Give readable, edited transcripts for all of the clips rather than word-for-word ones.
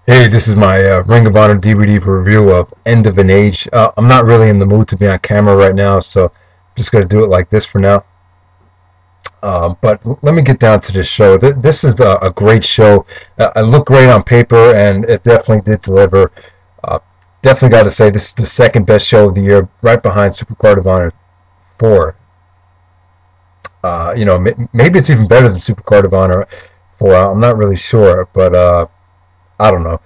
Hey, this is my Ring of Honor DVD review of End of an Age. I'm not really in the mood to be on camera right now, so I'm just going to do it like this for now. But let me get down to this show. This is a great show. It looked great on paper, and it definitely did deliver. Uh, Definitely got to say, this is the second best show of the year, right behind Supercard of Honor 4. Maybe it's even better than Supercard of Honor 4. I'm not really sure, but I don't know.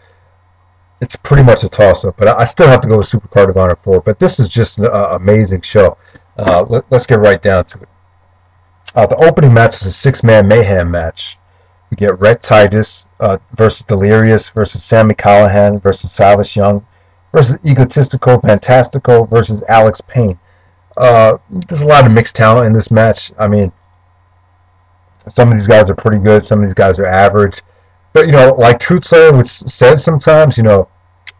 It's pretty much a toss-up, but I still have to go with Supercard of Honor 4. But this is just an amazing show. Let's get right down to it. The opening match is a six-man mayhem match. We get Rhett, Titus versus Delirious versus Sami Callihan versus Silas Young versus Egotistico, Fantastico versus Payne. There's a lot of mixed talent in this match. I mean, some of these guys are pretty good. Some of these guys are average. But, like Truth Slayer would says sometimes,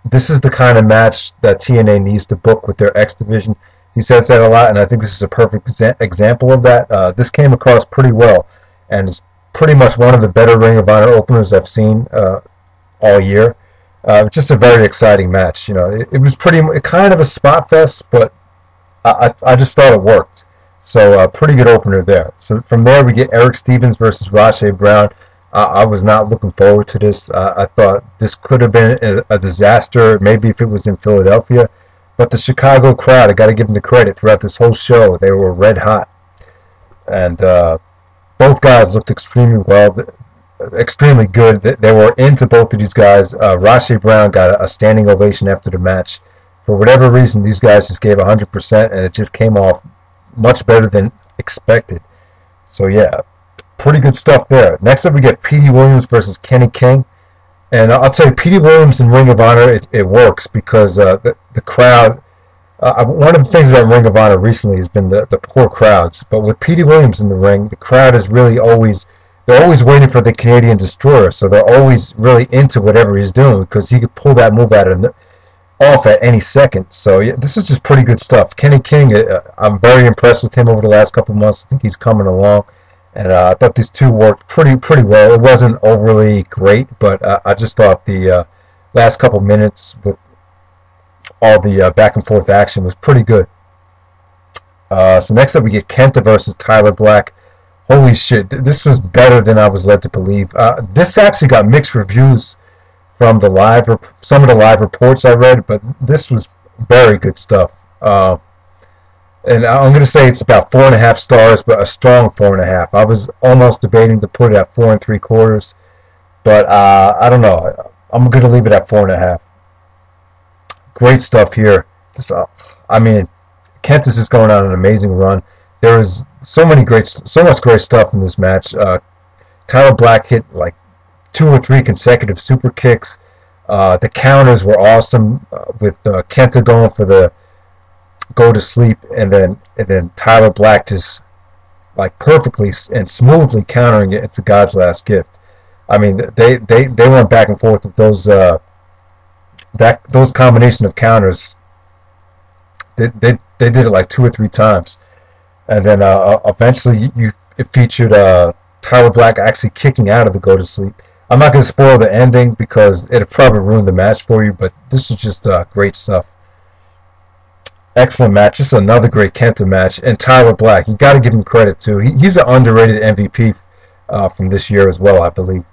this is the kind of match that TNA needs to book with their X division. He says that a lot, and I think this is a perfect example of that. This came across pretty well, and is pretty much one of the better Ring of Honor openers I've seen all year. Just a very exciting match. It was kind of a spot fest, but I just thought it worked. So pretty good opener there. So from there we get Erick Stevens versus Rasche Brown. I was not looking forward to this. I thought this could have been a disaster, maybe if it was in Philadelphia. But the Chicago crowd, I got to give them the credit throughout this whole show. They were red hot. And both guys looked extremely well, extremely good. They were into both of these guys. Rasche Brown got a standing ovation after the match. For whatever reason, these guys just gave 100%, and it just came off much better than expected. So, yeah. Pretty good stuff there. Next up, we get Petey Williams versus Kenny King. And I'll tell you, Petey Williams in Ring of Honor, it works because the crowd... one of the things about Ring of Honor recently has been the poor crowds. But with Petey Williams in the ring, the crowd is really always... They're always waiting for the Canadian Destroyer, so they're always really into whatever he's doing because he could pull that move off at any second. So yeah, this is just pretty good stuff. Kenny King, I'm very impressed with him over the last couple of months. I think he's coming along. And I thought these two worked pretty well. It wasn't overly great, but I just thought the last couple minutes with all the back and forth action was pretty good. So next up we get Kenta versus Tyler Black. Holy shit, this was better than I was led to believe. This actually got mixed reviews from some of the live reports I read, but this was very good stuff. And I'm going to say it's about 4.5 stars, but a strong 4.5. I was almost debating to put it at 4 3/4, but I don't know. I'm going to leave it at 4.5. Great stuff here. I mean, Kent is just going on an amazing run. There is so much great stuff in this match. Tyler Black hit like 2 or 3 consecutive super kicks. The counters were awesome with Kenta going for the go to sleep, and then Tyler Black just like perfectly and smoothly countering it. It's a God's last gift. I mean, they went back and forth with those combination of counters. They did it like 2 or 3 times, and then eventually it featured Tyler Black actually kicking out of the go to sleep. I'm not going to spoil the ending because it'd probably ruin the match for you, but this is just great stuff. Excellent match. Just another great Kenta match. And Tyler Black, you got to give him credit too. He's an underrated MVP from this year as well, I believe.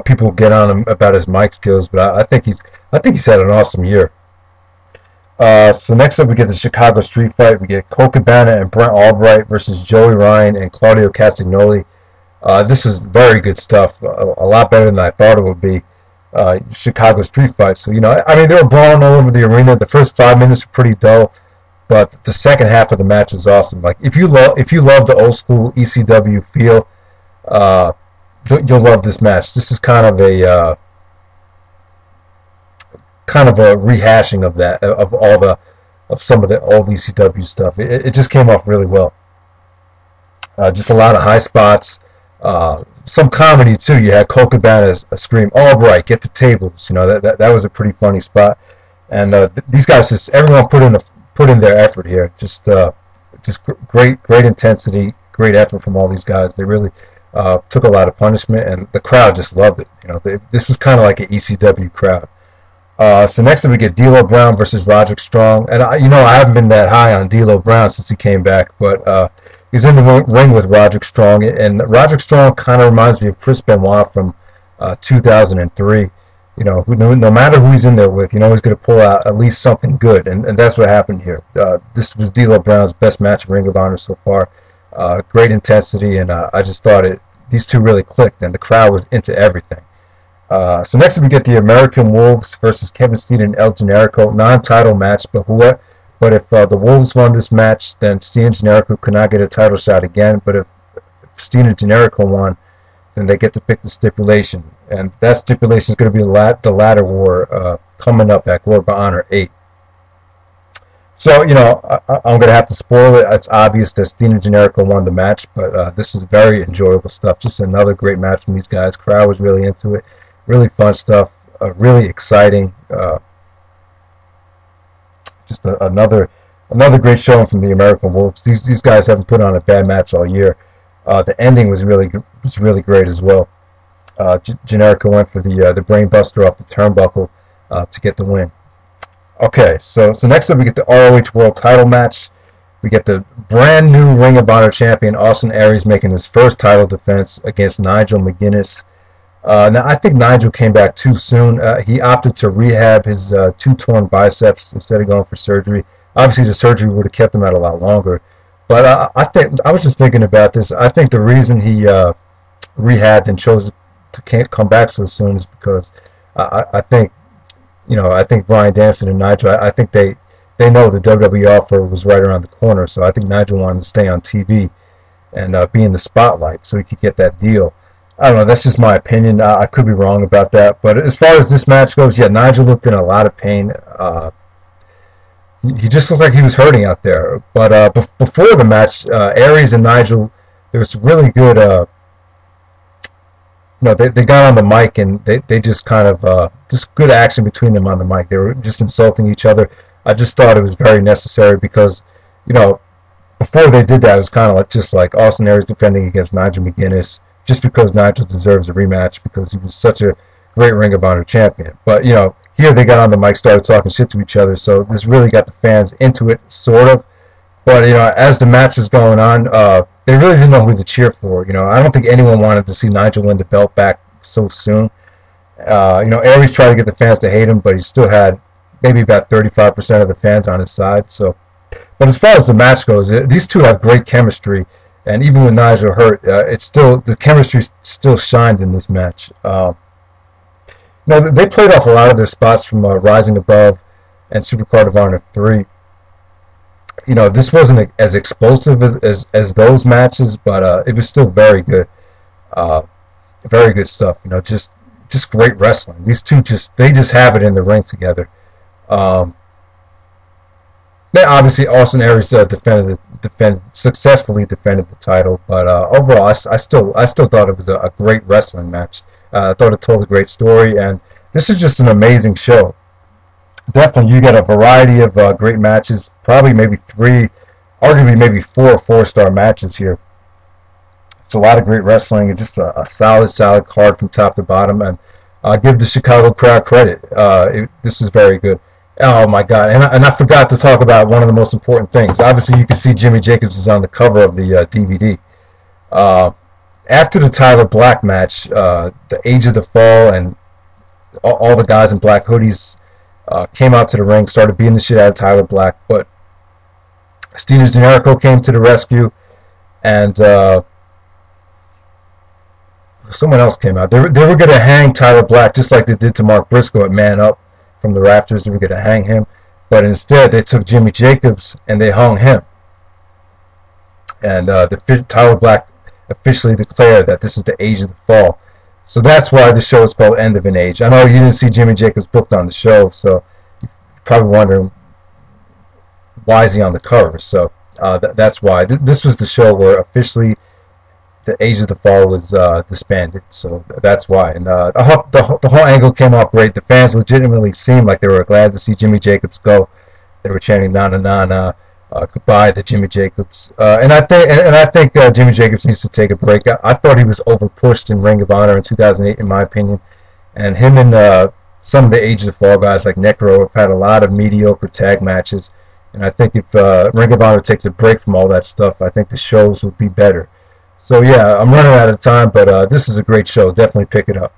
People get on him about his mic skills, but I think he's had an awesome year. So next up, we get the Chicago Street Fight. We get Colt Cabana and Brent Albright versus Joey Ryan and Claudio Castagnoli. This was very good stuff. A lot better than I thought it would be. Chicago Street Fight. So, I mean, they were brawling all over the arena. The first 5 minutes were pretty dull, but the second half of the match was awesome. Like, if you love the old school ECW feel, you'll love this match. This is kind of a rehashing of that, of some of the old ECW stuff. It just came off really well. Just a lot of high spots. Some comedy too. You had Colt Cabana scream, "Albright, get the tables!" That was a pretty funny spot. And these guys everyone put in their effort here. Just great intensity, great effort from all these guys. They really took a lot of punishment, and the crowd just loved it. This was kind of like an ECW crowd. So next up we get D'Lo Brown versus Roderick Strong, and I haven't been that high on D'Lo Brown since he came back, but he's in the ring with Roderick Strong, and Roderick Strong kind of reminds me of Chris Benoit from 2003. No matter who he's in there with, he's going to pull out at least something good, and that's what happened here. This was D'Lo Brown's best match in Ring of Honor so far. Great intensity, and I just thought these two really clicked, and the crowd was into everything. So next we get the American Wolves versus Kevin Steen and El Generico, non-title match, but if the Wolves won this match, then Steen and Generico could not get a title shot again, but if Steen and Generico won, then they get to pick the stipulation, and that stipulation is going to be the ladder war coming up at Glory by Honor 8. So, I'm going to have to spoil it. It's obvious that Steen and Generico won the match, but this is very enjoyable stuff. Just another great match from these guys. Crowd was really into it. Really fun stuff. Really exciting. Just another great showing from the American Wolves. These guys haven't put on a bad match all year. The ending was really great as well. Generico went for the brain buster off the turnbuckle to get the win. Okay, so next up we get the ROH World title match. We get the brand new Ring of Honor champion Austin Aries making his first title defense against Nigel McGuinness. Now I think Nigel came back too soon. He opted to rehab his 2 torn biceps instead of going for surgery. Obviously the surgery would have kept him out a lot longer. But I was just thinking about this. I think the reason he rehabbed and chose to can't come back so soon is because I think Bryan Danielson and Nigel, I think they know the WWE offer was right around the corner, so I think Nigel wanted to stay on TV and be in the spotlight so he could get that deal. I don't know, that's just my opinion. I could be wrong about that, but as far as this match goes, yeah, Nigel looked in a lot of pain. He just looked like he was hurting out there. But before the match, Aries and Nigel, there was really good. They got on the mic and they just kind of just good action between them on the mic. They were just insulting each other. I just thought it was very necessary because, before they did that, it was kind of just like Austin Aries defending against Nigel McGuinness, just because Nigel deserves a rematch because he was such a great Ring of Honor champion. But here they got on the mic, started talking shit to each other, so this really got the fans into it, sort of. But as the match was going on, they really didn't know who to cheer for. I don't think anyone wanted to see Nigel win the belt back so soon. Aries tried to get the fans to hate him, but he still had maybe about 35% of the fans on his side. So, but as far as the match goes, these two have great chemistry, and even when Nigel hurt, the chemistry still shined in this match. They played off a lot of their spots from Rising Above and Supercard of Honor 3. This wasn't as explosive as those matches, but it was still very good. Very good stuff. Just great wrestling. These two they just have it in the ring together. Obviously Austin Aries successfully defended the title, but overall I still thought it was a great wrestling match. I thought it told a great story, and this is just an amazing show. Definitely, you get a variety of great matches, probably maybe 3, arguably maybe 4 4-star matches here. It's a lot of great wrestling, and just a solid card from top to bottom, and I'll give the Chicago crowd credit. This was very good. Oh my God, and I forgot to talk about one of the most important things. Obviously, you can see Jimmy Jacobs is on the cover of the DVD. After the Tyler Black match, the Age of the Fall and all the guys in black hoodies came out to the ring, started beating the shit out of Tyler Black, but Steen and Generico came to the rescue, and someone else came out. They were going to hang Tyler Black just like they did to Mark Briscoe at Man Up from the rafters. They were going to hang him, but instead they took Jimmy Jacobs and they hung him. And Tyler Black officially declared that this is the Age of the Fall. So that's why the show is called End of an Age. I know you didn't see Jimmy Jacobs booked on the show, so you're probably wondering why is he on the cover. So that's why. This was the show where officially the Age of the Fall was disbanded. So that's why. And the whole angle came off great. The fans legitimately seemed like they were glad to see Jimmy Jacobs go. They were chanting "na na na na." goodbye to Jimmy Jacobs. And I think Jimmy Jacobs needs to take a break. I thought he was overpushed in Ring of Honor in 2008, in my opinion. And him and some of the Age of the Fall guys like Necro have had a lot of mediocre tag matches. And I think if Ring of Honor takes a break from all that stuff, I think the shows will be better. So yeah, I'm running out of time, but this is a great show. Definitely pick it up.